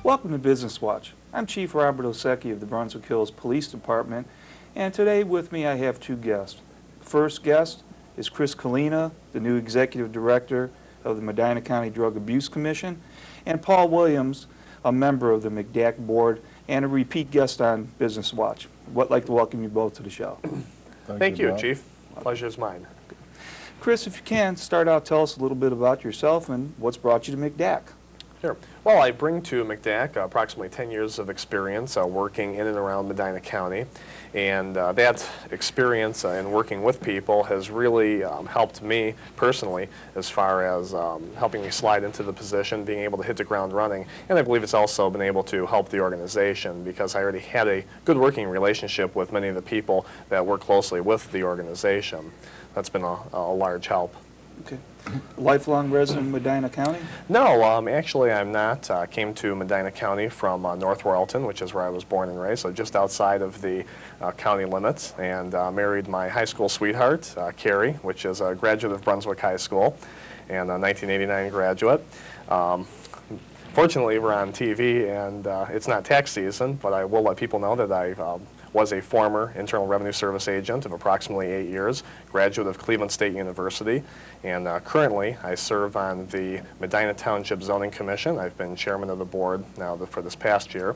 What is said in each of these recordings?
Welcome to Business Watch. I'm Chief Robert Osecki of the Brunswick Hills Police Department, and today with me I have two guests. The first guest is Chris Kalina, the new Executive Director of the Medina County Drug Abuse Commission, and Paul Williams, a member of the MCDAC Board and a repeat guest on Business Watch. I'd like to welcome you both to the show. Thank you, Chief. Pleasure is mine. Chris, if you can, start out, tell us a little bit about yourself and what's brought you to MCDAC. Sure. Well, I bring to MCDAC approximately 10 years of experience working in and around Medina County, and that experience in working with people has really helped me personally as far as helping me slide into the position, being able to hit the ground running, and I believe it's also been able to help the organization because I already had a good working relationship with many of the people that work closely with the organization. That's been a large help. Okay. Lifelong resident of Medina County? No, actually I'm not. I came to Medina County from North Royalton, which is where I was born and raised, so just outside of the county limits, and married my high school sweetheart, Carrie, which is a graduate of Brunswick High School, and a 1989 graduate. Fortunately, we're on TV, and it's not tax season, but I will let people know that I was a former Internal Revenue Service agent of approximately 8 years, graduate of Cleveland State University, and currently I serve on the Medina Township Zoning Commission. I've been chairman of the board now for this past year.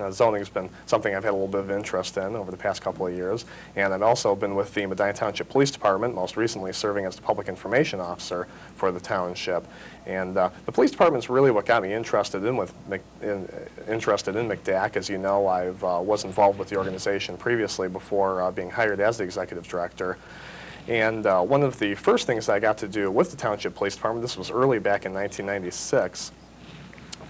Zoning has been something I've had a little bit of interest in over the past couple of years, and I've also been with the Medina Township Police Department, most recently serving as the Public Information Officer for the township. And the police department's really what got me interested in MCDAC. As you know, I was involved with the organization previously before being hired as the Executive Director. And one of the first things I got to do with the Township Police Department, this was early back in 1996,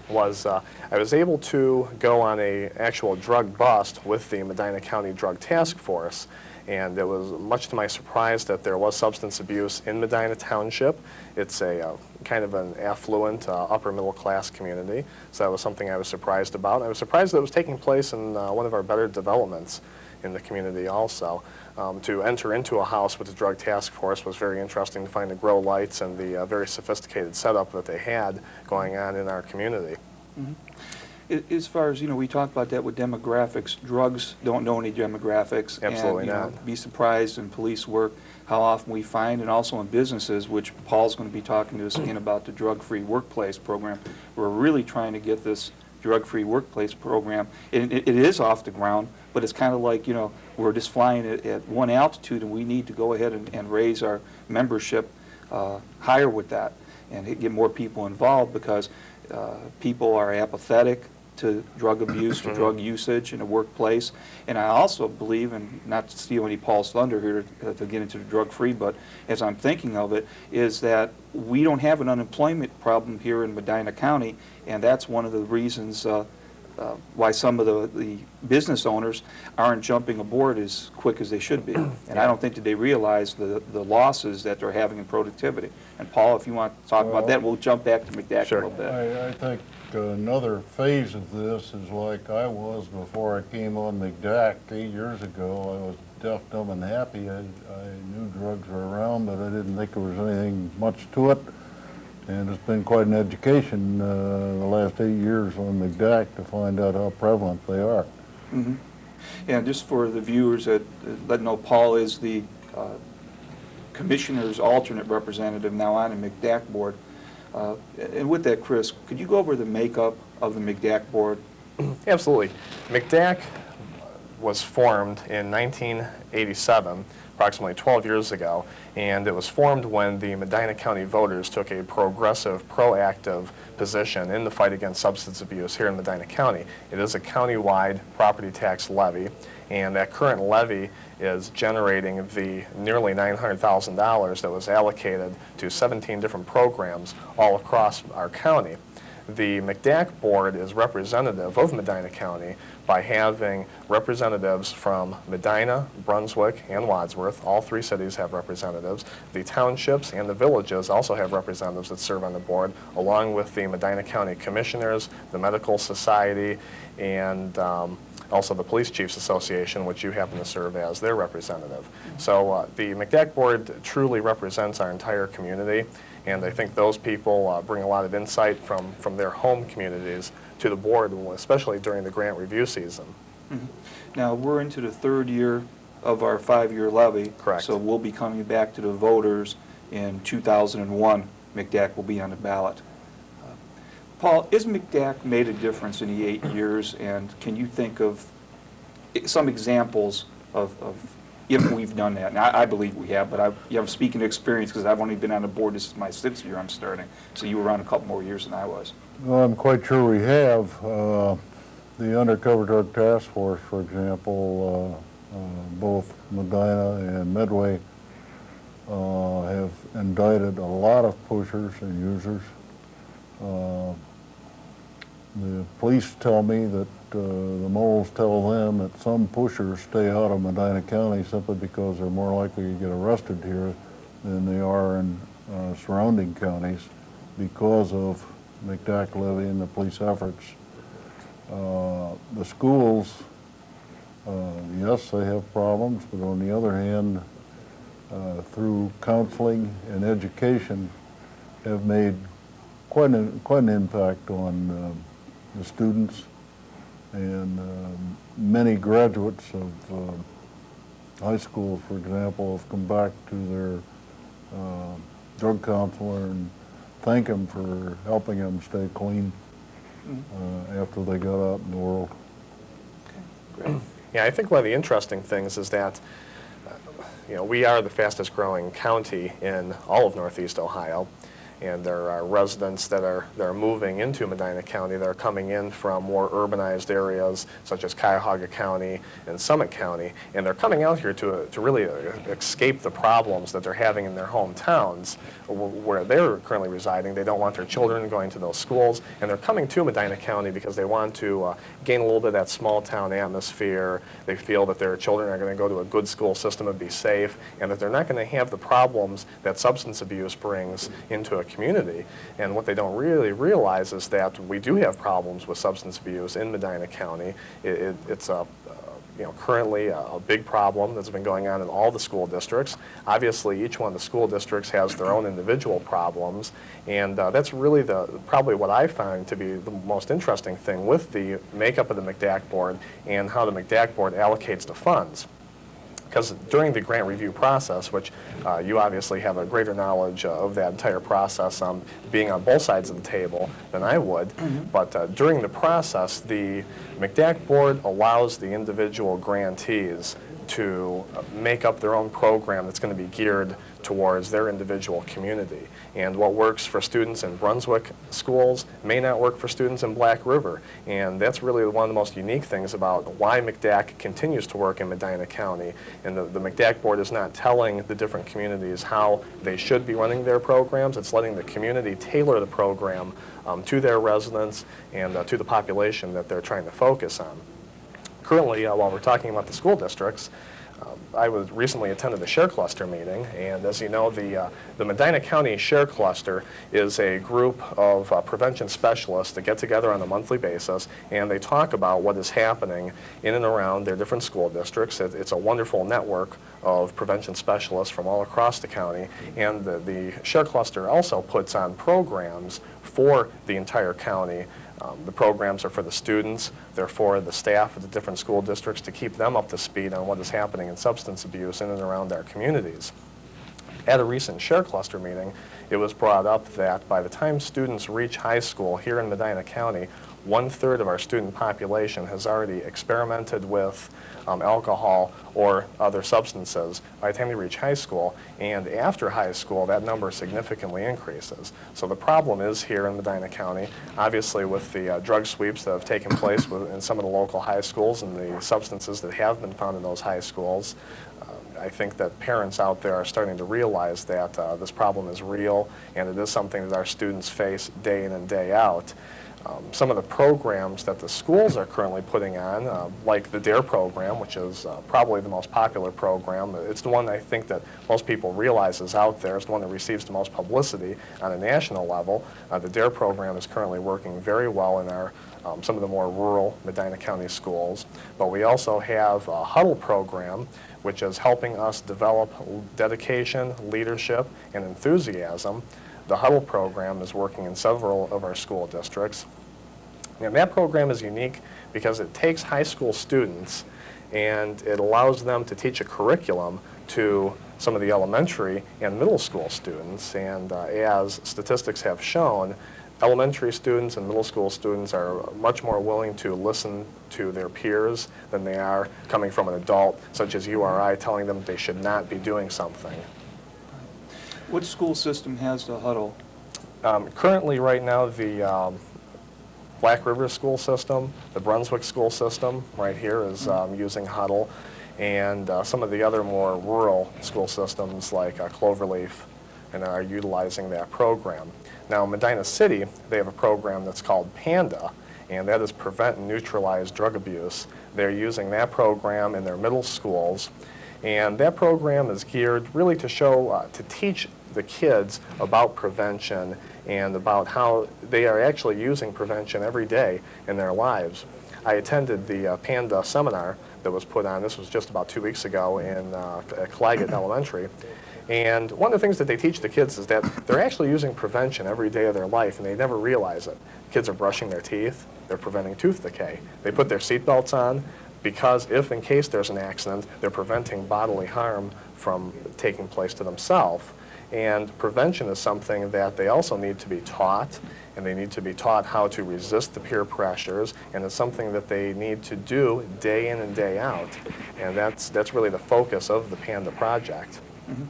was I was able to go on a actual drug bust with the Medina County Drug Task Force, and it was much to my surprise that there was substance abuse in Medina Township. It's a kind of an affluent, upper middle class community, so that was something I was surprised about. I was surprised that it was taking place in one of our better developments in the community also. To enter into a house with the Drug Task Force was very interesting to find the grow lights and the very sophisticated setup that they had going on in our community. Mm-hmm. As far as, we talked about that with demographics. Drugs don't know any demographics. Absolutely and, not. Be surprised in police work how often we find, and also in businesses, which Paul's going to be talking to us again about the drug-free workplace program. We're really trying to get this drug-free workplace program. It is off the ground, but it's kind of like, we're just flying at one altitude, and we need to go ahead and raise our membership higher with that and get more people involved, because people are apathetic to drug abuse, to drug usage in the workplace. And I also believe, and not to steal any Paul's thunder here to get into the drug-free, but as I'm thinking of it, is that we don't have an unemployment problem here in Medina County, and that's one of the reasons why some of the business owners aren't jumping aboard as quick as they should be. And I don't think that they realize the losses that they're having in productivity. And Paul, if you want to talk about that, we'll jump back to MCDAC a little bit. I think another phase of this is like I was before I came on MCDAC 8 years ago. I was deaf, dumb, and happy. I knew drugs were around, but I didn't think there was anything much to it. And it's been quite an education the last 8 years on MCDAC to find out how prevalent they are. Mm-hmm. And just for the viewers that know, Paul is the Commissioner's alternate representative now on the MCDAC board. And with that, Chris, could you go over the makeup of the MCDAC board? Absolutely. MCDAC was formed in 1987, approximately 12 years ago, and it was formed when the Medina County voters took a progressive, proactive position in the fight against substance abuse here in Medina County. It is a county-wide property tax levy, and that current levy is generating the nearly $900,000 that was allocated to 17 different programs all across our county. The MCDAC board is representative of Medina County by having representatives from Medina, Brunswick, and Wadsworth. All three cities have representatives. The townships and the villages also have representatives that serve on the board, along with the Medina County Commissioners, the Medical Society, and also the Police Chiefs Association, which you happen to serve as their representative. So the MCDAC board truly represents our entire community, And I think those people bring a lot of insight from their home communities to the board, especially during the grant review season. Mhm. Now, we're into the third year of our 5-year levy. Correct. So we'll be coming back to the voters in 2001. MCDAC will be on the ballot. Paul, is MCDAC made a difference in the 8 years, and can you think of some examples of if we've done that? Now, I believe we have, but I'm speaking of experience because I've only been on the board. This is my 6th year I'm starting, so you were on a couple more years than I was. Well, I'm quite sure we have. The Undercover Drug Task Force, for example, both Medina and Midway have indicted a lot of pushers and users. The police tell me that the moles tell them that some pushers stay out of Medina County simply because they're more likely to get arrested here than they are in surrounding counties because of MCDAC levy and the police efforts. The schools, yes, they have problems, but on the other hand, through counseling and education, have made quite an impact on the students, and many graduates of high school, for example, have come back to their drug counselor and thank him for helping them stay clean after they got out in the world. Okay, great. Yeah, I think one of the interesting things is that we are the fastest growing county in all of Northeast Ohio, and there are residents that are moving into Medina County that are coming in from more urbanized areas such as Cuyahoga County and Summit County, and they're coming out here to really escape the problems that they're having in their hometowns where they're currently residing. They don't want their children going to those schools, and they're coming to Medina County because they want to gain a little bit of that small town atmosphere. They feel that their children are going to go to a good school system and be safe, and that they're not going to have the problems that substance abuse brings into a community. And what they don't really realize is that we do have problems with substance abuse in Medina County. It's currently a big problem that's been going on in all the school districts. Obviously, each one of the school districts has their own individual problems, and that's really probably what I find to be the most interesting thing with the makeup of the MCDAC board and how the MCDAC board allocates the funds. Because during the grant review process, which you obviously have a greater knowledge of that entire process, being on both sides of the table than I would, but during the process, the MCDAC board allows the individual grantees to make up their own program that's going to be geared towards their individual community. And what works for students in Brunswick schools may not work for students in Black River. And that's really one of the most unique things about why MCDAC continues to work in Medina County. And the MCDAC board is not telling the different communities how they should be running their programs. It's letting the community tailor the program to their residents and to the population that they're trying to focus on. Currently, while we're talking about the school districts, I recently attended a Share Cluster meeting, and as you know, the Medina County Share Cluster is a group of prevention specialists that get together on a monthly basis, and they talk about what is happening in and around their different school districts. It's a wonderful network of prevention specialists from all across the county, and the Share Cluster also puts on programs for the entire county. The programs are for the students, they're for the staff of the different school districts to keep them up to speed on what is happening in substance abuse in and around our communities. At a recent Share Cluster meeting, it was brought up that by the time students reach high school here in Medina County, 1/3 of our student population has already experimented with alcohol or other substances by the time they reach high school, and after high school that number significantly increases. So the problem is here in Medina County, obviously with the drug sweeps that have taken place in some of the local high schools and the substances that have been found in those high schools. I think that parents out there are starting to realize that this problem is real, and it is something that our students face day in and day out. Some of the programs that the schools are currently putting on, like the DARE program, which is probably the most popular program. It's the one I think that most people realize is out there. It's the one that receives the most publicity on a national level. The DARE program is currently working very well in our some of the more rural Medina County schools. But we also have a Huddle program, which is helping us develop dedication, leadership, and enthusiasm the Huddle program is working in several of our school districts. And that program is unique because it takes high school students and it allows them to teach a curriculum to some of the elementary and middle school students. And as statistics have shown, elementary students and middle school students are much more willing to listen to their peers than they are coming from an adult, such as you or I, telling them they should not be doing something. What school system has the Huddle? Currently, right now, the Black River school system, the Brunswick school system right here is using Huddle, and some of the other more rural school systems like Cloverleaf and are utilizing that program. Now, in Medina City, they have a program that's called PANDA, and that is Prevent and Neutralize Drug Abuse. They're using that program in their middle schools, and that program is geared really to show, to teach the kids about prevention and about how they are actually using prevention every day in their lives. I attended the PANDA seminar that was put on, this was just about 2 weeks ago at Claggett Elementary. And one of the things that they teach the kids is that they're actually using prevention every day of their life, and they never realize it. Kids are brushing their teeth, they're preventing tooth decay. They put their seatbelts on because if in case there's an accident, they're preventing bodily harm from taking place to themselves. And prevention is something that they also need to be taught, and they need to be taught how to resist the peer pressures, and it's something that they need to do day in and day out. And that's really the focus of the PANDA project. Mm-hmm.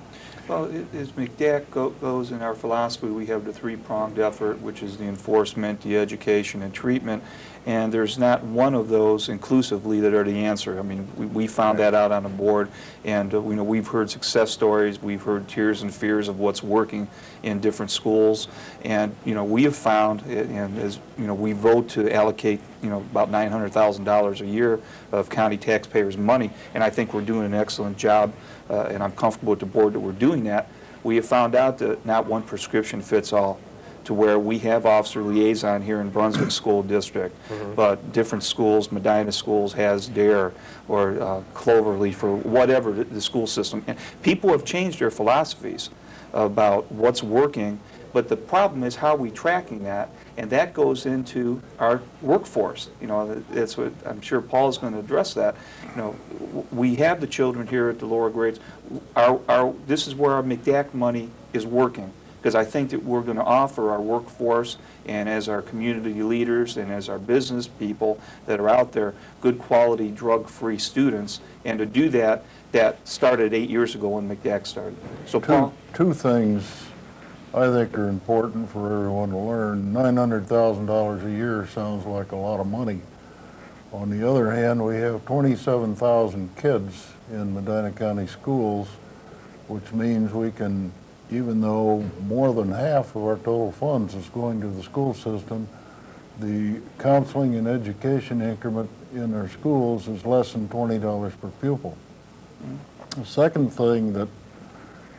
Well, as MCDAC goes in our philosophy, we have the three-pronged effort, which is the enforcement, the education, and treatment. And there's not one of those inclusively that are the answer. I mean, we found that out on the board, and we've heard success stories, we've heard tears and fears of what's working in different schools, and we have found, and as we vote to allocate about $900,000 a year of county taxpayers' money, and I think we're doing an excellent job, and I'm comfortable with the board that we're doing that. We have found out that not one prescription fits all, to where we have officer liaison here in Brunswick School District, but different schools, Medina schools has DARE or Cloverleaf or whatever the school system. And people have changed their philosophies about what's working, but the problem is how are we tracking that, and that goes into our workforce. That's what I'm sure Paul's going to address that. We have the children here at the lower grades. This is where our MCDAC money is working, because I think that we're going to offer our workforce and as our community leaders and as our business people that are out there good quality drug-free students, and to do that, that started 8 years ago when MCDAC started. So Paul? Two things I think are important for everyone to learn. $900,000 a year sounds like a lot of money. On the other hand, we have 27,000 kids in Medina County schools, which means we can, even though more than half of our total funds is going to the school system, the counseling and education increment in our schools is less than $20 per pupil. The second thing that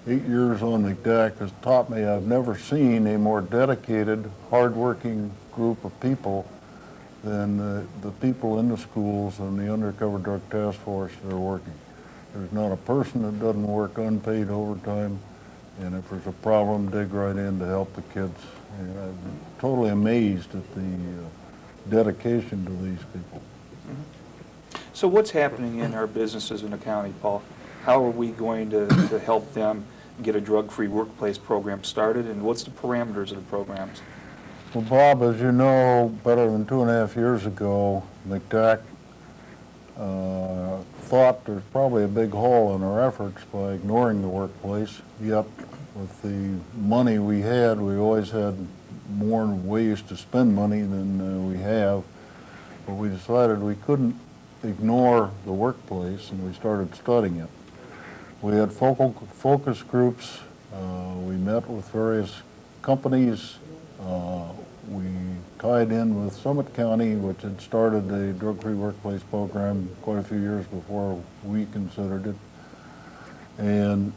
8 years on MCDAC has taught me, I've never seen a more dedicated, hardworking group of people than the people in the schools and the undercover drug task force that are working. There's not a person that doesn't work unpaid overtime, and if there's a problem, dig right in to help the kids. And I'm totally amazed at the dedication to these people. So what's happening in our businesses in the county, Paul? How are we going to help them get a drug-free workplace program started, and what's the parameters of the programs? Well, Bob, as you know, better than 2.5 years ago, MCDAC thought there's probably a big hole in our efforts by ignoring the workplace. Yep, with the money we had, we always had more ways to spend money than we have. But we decided we couldn't ignore the workplace, and we started studying it. We had focus groups. We met with various companies. We tied in with Summit County, which had started a drug-free workplace program quite a few years before we considered it. And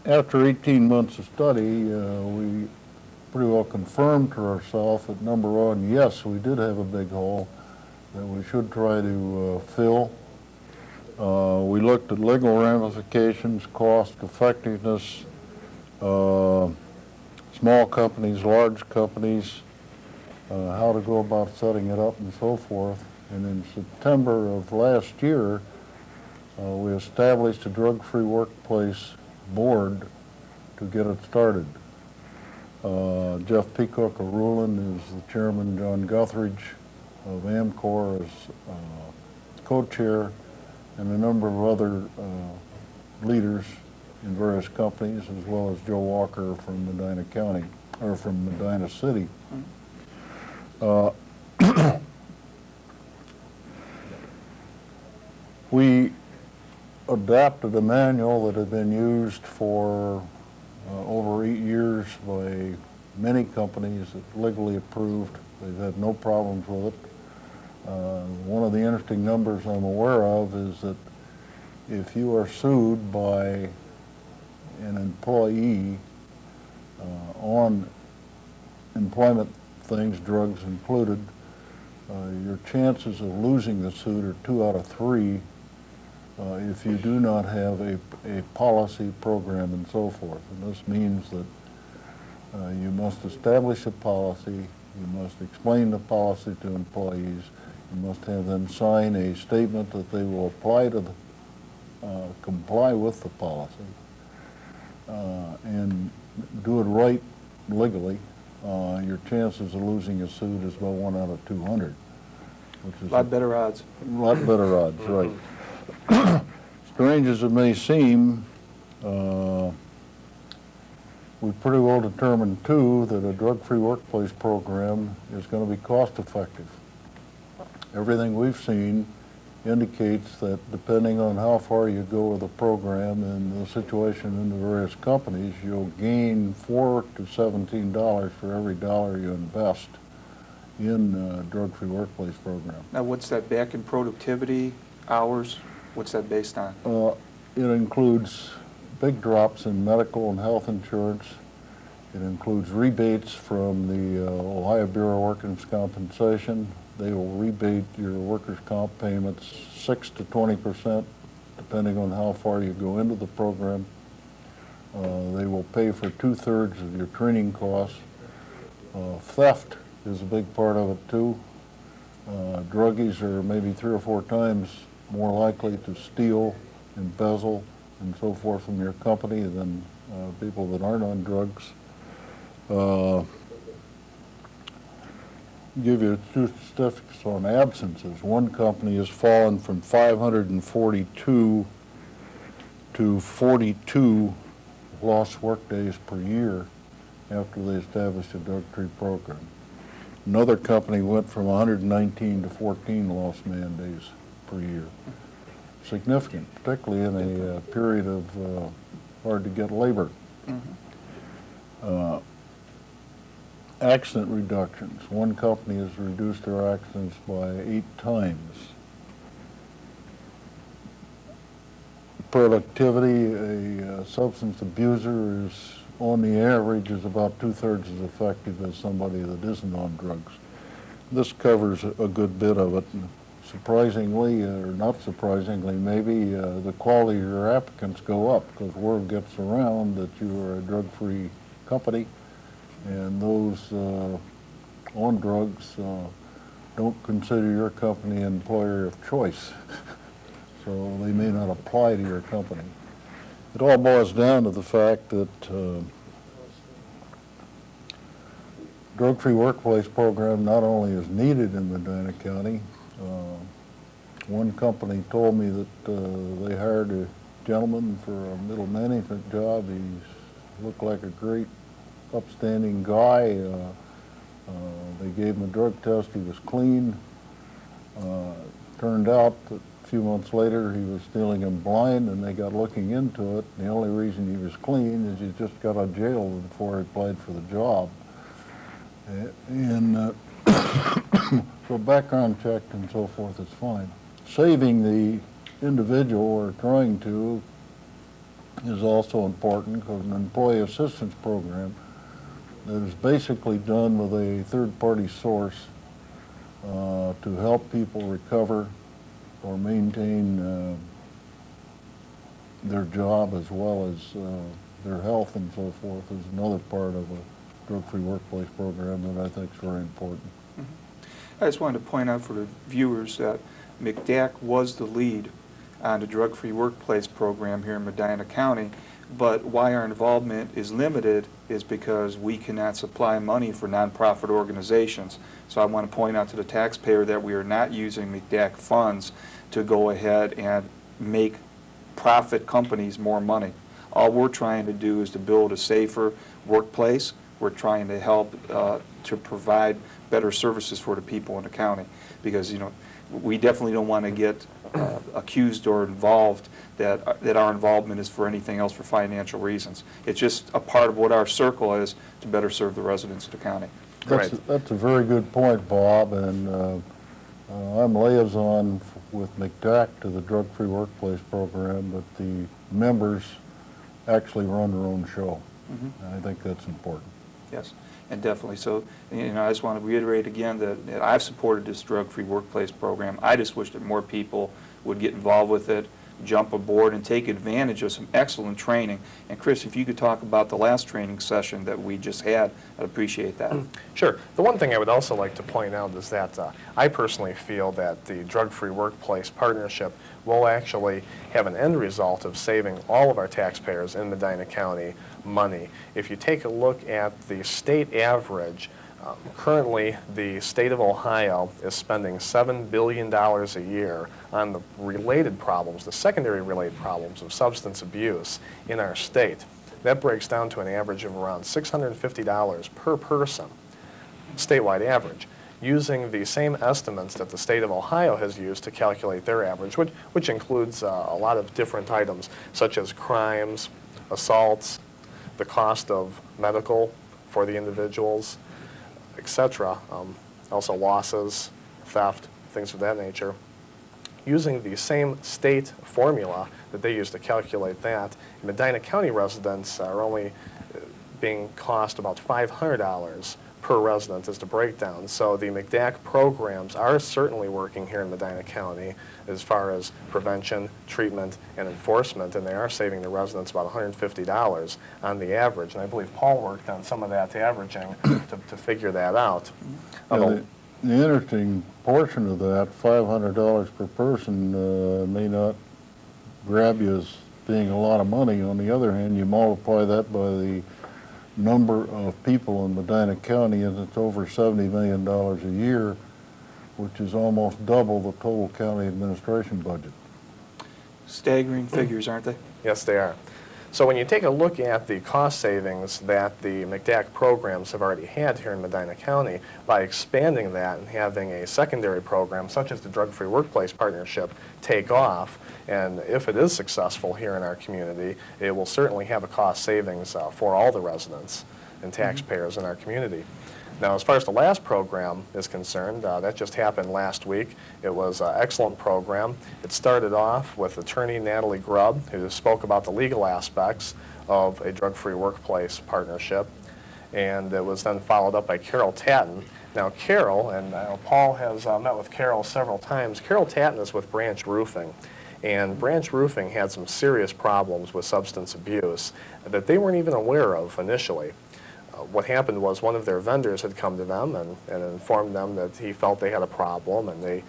after 18 months of study, we pretty well confirmed to ourselves that, number one, yes, we did have a big hole that we should try to fill. We looked at legal ramifications, cost, effectiveness, small companies, large companies, how to go about setting it up and so forth. And in September of last year, we established a drug-free workplace board to get it started. Jeff Peacock of Rulin is the chairman, John Guthridge of Amcor is co-chair, and a number of other leaders in various companies, as well as Joe Walker from Medina County, or from Medina City. We adapted a manual that had been used for over 8 years by many companies that legally approved. They've had no problems with it. One of the interesting numbers I'm aware of is that if you are sued by an employee on employment things, drugs included, your chances of losing the suit are 2 out of 3 if you do not have a policy, program, and so forth. And this means that you must establish a policy, you must explain the policy to employees, you must have them sign a statement that they will apply to the, comply with the policy, and do it right legally. Your chances of losing a suit is about 1 out of 200. Which is A lot better odds. a lot better odds, right. Strange as it may seem, we've pretty well determined, too, that a drug-free workplace program is going to be cost-effective. Everything we've seen indicates that depending on how far you go with the program and the situation in the various companies, you'll gain $4 to $17 for every dollar you invest in a drug-free workplace program. Now, what's that back in productivity, hours? What's that based on? It includes big drops in medical and health insurance. It includes rebates from the Ohio Bureau of Workers' Compensation. They will rebate your workers' comp payments 6 to 20%, depending on how far you go into the program. They will pay for 2/3 of your training costs. Theft is a big part of it, too. Druggies are maybe 3 or 4 times more likely to steal, embezzle, and so forth from your company than people that aren't on drugs. Give you 2 statistics on absences. One company has fallen from 542 to 42 lost work days per year after they established a drug-free program. Another company went from 119 to 14 lost man days per year. Significant, particularly in a period of hard to get labor. Accident reductions. One company has reduced their accidents by 8 times. Productivity, a substance abuser is, on the average, is about 2/3 as effective as somebody that isn't on drugs. This covers a good bit of it. Surprisingly, or not surprisingly, maybe the quality of your applicants go up because word gets around that you are a drug-free company, and those on drugs don't consider your company an employer of choice, so they may not apply to your company. It all boils down to the fact that drug-free workplace program not only is needed in Medina County. One company told me that they hired a gentleman for a middle management job. He looked like a great, upstanding guy. They gave him a drug test. He was clean. Turned out that a few months later he was stealing and blind, and they got looking into it. The only reason he was clean is he just got out of jail before he applied for the job. And so background check and so forth is fine. Saving the individual, or trying to, is also important, because an employee assistance program that is basically done with a third-party source to help people recover or maintain their job as well as their health and so forth is another part of drug-free workplace program that I think is very important. I just wanted to point out for the viewers that MCDAC was the lead on the drug-free workplace program here in Medina County, but why our involvement is limited is because we cannot supply money for nonprofit organizations. So I want to point out to the taxpayer that we are not using MCDAC funds to go ahead and make profit companies more money. All we're trying to do is to build a safer workplace. We're trying to help to provide better services for the people in the county, because we definitely don't want to get accused or involved that our involvement is for anything else for financial reasons. It's just a part of what our circle is to better serve the residents of the county. That's a very good point, Bob, and I'm liaison with MCDAC to the drug-free workplace program, but the members actually run their own show. And I think that's important. Yes, and definitely. So, I just want to reiterate again that I've supported this drug-free workplace program. I just wish that more people would get involved with it, jump aboard, and take advantage of some excellent training. And Chris, if you could talk about the last training session that we just had, I'd appreciate that. Sure. The one thing I would also like to point out is that I personally feel that the drug-free workplace partnership will actually have an end result of saving all of our taxpayers in Medina County money. If you take a look at the state average, currently the state of Ohio is spending $7 billion a year on the related problems, the secondary related problems of substance abuse in our state. That breaks down to an average of around $650 per person, statewide average, using the same estimates that the state of Ohio has used to calculate their average, which includes a lot of different items, such as crimes, assaults, the cost of medical for the individuals, etc. Also losses, theft, things of that nature. Using the same state formula that they use to calculate that, Medina County residents are only being cost about $500 per resident as the breakdown. So the MCDAC programs are certainly working here in Medina County as far as prevention, treatment, and enforcement, and they are saving the residents about $150 on the average. And I believe Paul worked on some of that averaging to figure that out. The interesting portion of that, $500 per person, may not grab you as being a lot of money. On the other hand, you multiply that by the number of people in Medina County, and it's over $70 million a year, which is almost double the total county administration budget. Staggering figures, aren't they? Yes, they are. So when you take a look at the cost savings that the MCDAC programs have already had here in Medina County, by expanding that and having a secondary program such as the Drug-Free Workplace Partnership take off, and if it is successful here in our community, it will certainly have a cost savings for all the residents and taxpayers in our community. Now, as far as the last program is concerned, that just happened last week. It was an excellent program. It started off with attorney Natalie Grubb, who spoke about the legal aspects of a drug-free workplace partnership, and it was then followed up by Carol Tatton. Now, Carol, and Paul has met with Carol several times, Carol Tatton is with Branch Roofing, and Branch Roofing had some serious problems with substance abuse that they weren't even aware of initially. What happened was one of their vendors had come to them and informed them that he felt they had a problem, and they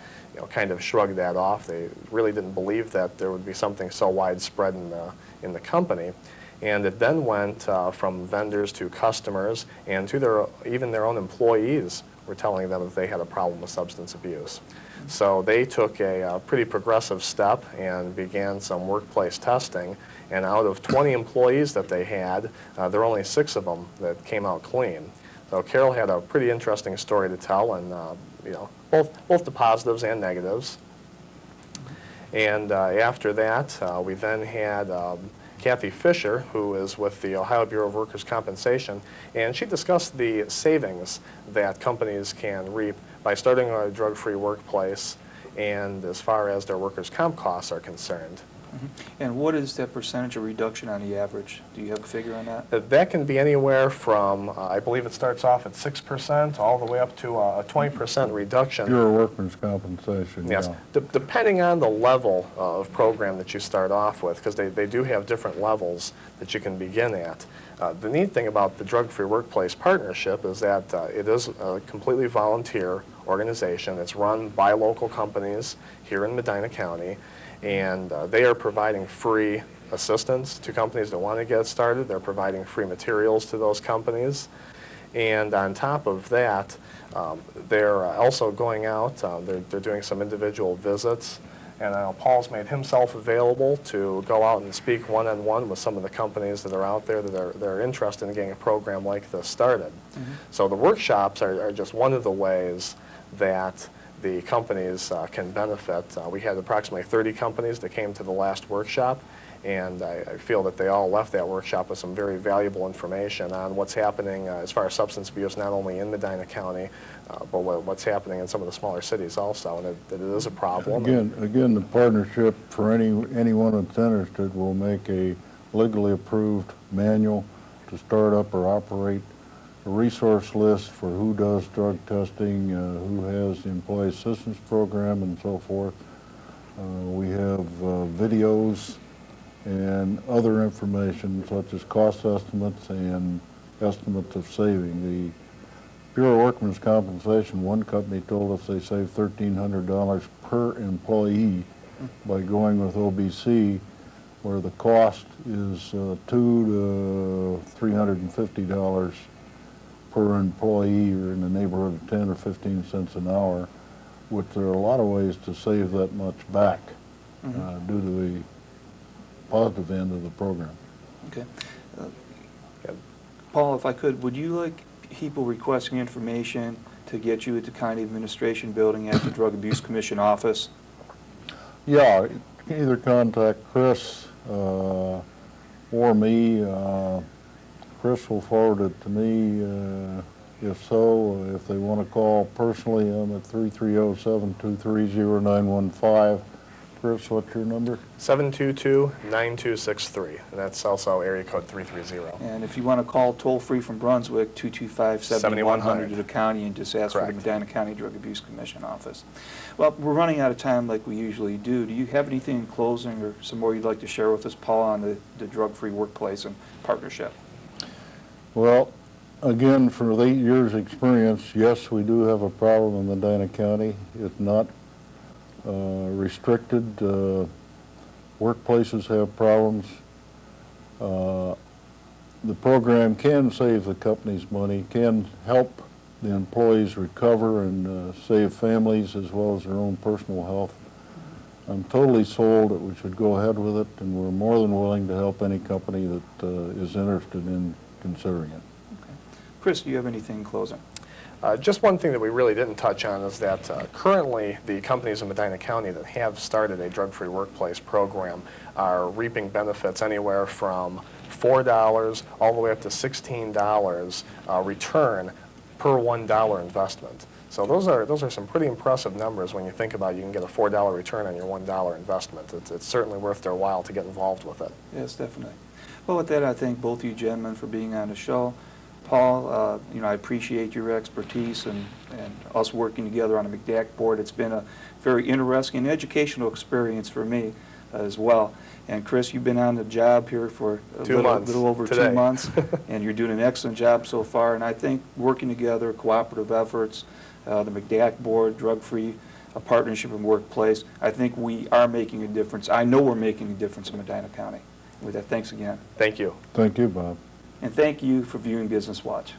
kind of shrugged that off. They really didn't believe that there would be something so widespread in the company. And it then went from vendors to customers, and to even their own employees were telling them that they had a problem with substance abuse. So they took a pretty progressive step and began some workplace testing. And out of 20 employees that they had, there were only 6 of them that came out clean. So Carol had a pretty interesting story to tell, and both the positives and negatives. And after that, we then had Kathy Fisher, who is with the Ohio Bureau of Workers' Compensation, and she discussed the savings that companies can reap by starting a drug-free workplace, and as far as their workers' comp costs are concerned. And what is that percentage of reduction on the average? Do you have a figure on that? That can be anywhere from, I believe it starts off at 6% all the way up to a 20% reduction. Pure workers' compensation, Yes, yeah. depending on the level of program that you start off with, because they do have different levels that you can begin at. The neat thing about the Drug-Free Workplace Partnership is that it is a completely volunteer organization. It's run by local companies here in Medina County, and they are providing free assistance to companies that want to get started. They're providing free materials to those companies. And on top of that, they're also going out, they're doing some individual visits, and Paul's made himself available to go out and speak one-on-one with some of the companies that are out there that are interested in getting a program like this started. So the workshops are just one of the ways that the companies can benefit. We had approximately 30 companies that came to the last workshop, and I feel that they all left that workshop with some very valuable information on what's happening as far as substance abuse, not only in Medina County, but what's happening in some of the smaller cities also, and that it is a problem. Again, the partnership, for anyone that's interested, will make a legally approved manual to start up or operate, a resource list for who does drug testing, who has the Employee Assistance Program, and so forth. We have videos and other information such as cost estimates and estimates of saving. The Bureau of Workmen's Compensation, one company told us they saved $1,300 per employee by going with OBC, where the cost is $200 to $350 per employee, or in the neighborhood of 10 or 15 cents an hour, which there are a lot of ways to save that much back due to the positive end of the program. Okay. Paul, if I could, would you like people requesting information to get you at the County Administration Building at the Drug Abuse Commission office? Yeah, you can either contact Chris or me. Chris will forward it to me. If so, if they want to call personally, I'm at 330-723-0915. Chris, what's your number? 722-9263, and that's also area code 330. And if you want to call toll-free from Brunswick, 225-7100 to the county, and just ask for the Correct. Medina County Drug Abuse Commission office. Well, we're running out of time like we usually do. Do you have anything in closing or some more you'd like to share with us, Paul, on the drug-free workplace and partnership? Well, again, for the 8 years' experience, yes, we do have a problem in Medina County. It's not restricted. Workplaces have problems. The program can save the companies money, can help the employees recover and save families as well as their own personal health. I'm totally sold that we should go ahead with it, and we're more than willing to help any company that is interested in considering it. Okay. Chris, do you have anything in closing? Just one thing that we really didn't touch on is that currently the companies in Medina County that have started a drug-free workplace program are reaping benefits anywhere from $4 all the way up to $16 return per $1 investment. So those are some pretty impressive numbers when you think about you can get a $4 return on your $1 investment. It's certainly worth their while to get involved with it. Yes, definitely. Well, with that, I thank both of you gentlemen for being on the show. Paul, you know, I appreciate your expertise and us working together on the MCDAC board. It's been a very interesting and educational experience for me as well. And Chris, you've been on the job here for a little over today. 2 months, and you're doing an excellent job so far. And I think working together, cooperative efforts, the MCDAC board, drug-free, a partnership in workplace, I think we are making a difference. I know we're making a difference in Medina County. With that, thanks again. Thank you. Thank you, Bob. And thank you for viewing Business Watch.